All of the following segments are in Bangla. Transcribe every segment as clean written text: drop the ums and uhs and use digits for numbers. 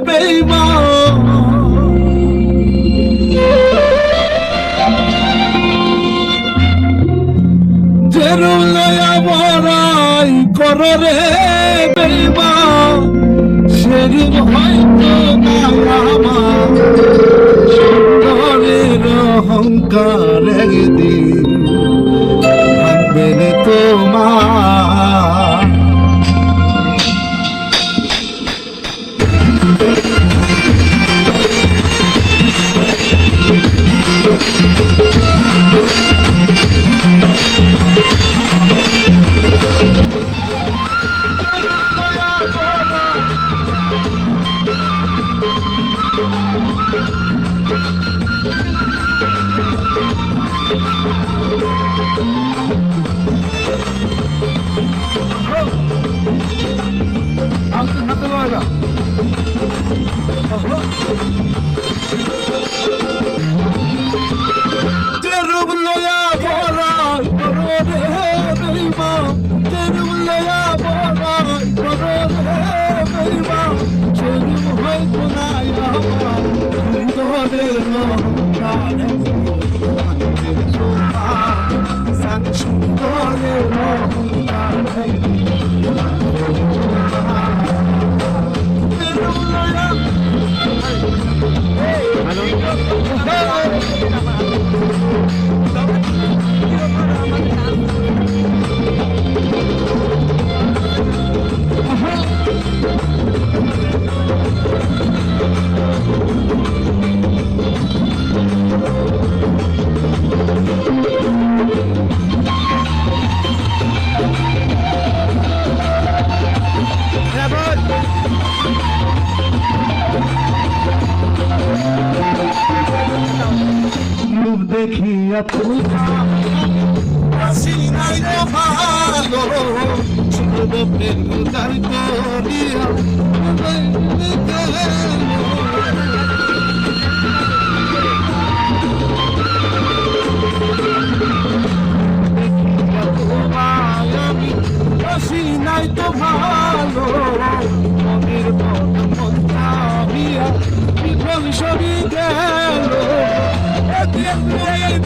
বেঈমান যেরূপ লয়া বড়াই করো রে বেঈমান সেরূপ হয়তো না আমার সুন্দরের অহংকার একদিন ভাঙবে রে তোমার। দেখিয়া তোমার ভালো তার করিয়া নাই তো ভালো মনের মন্দিয়া বিফল সবই গেল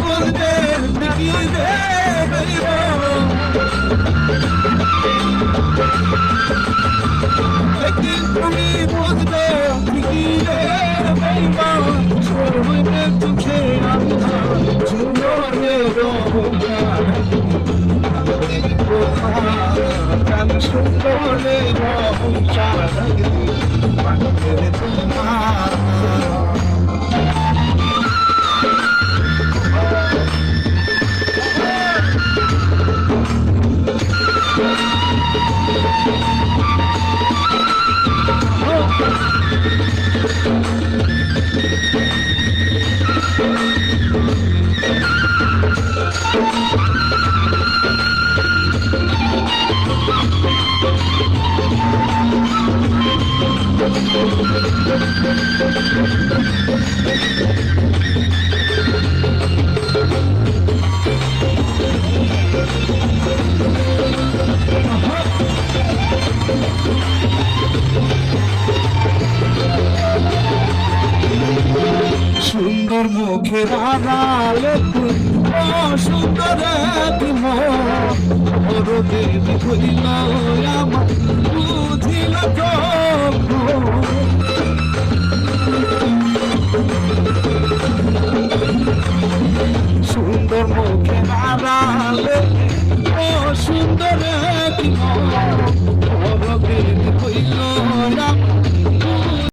বলবে তুমি বুঝবে চোখে সুন্দর মুখের আড়ালে সুন্দর হইল আমার বুঝিল সুন্দর মুখের আড়ালে সুন্দর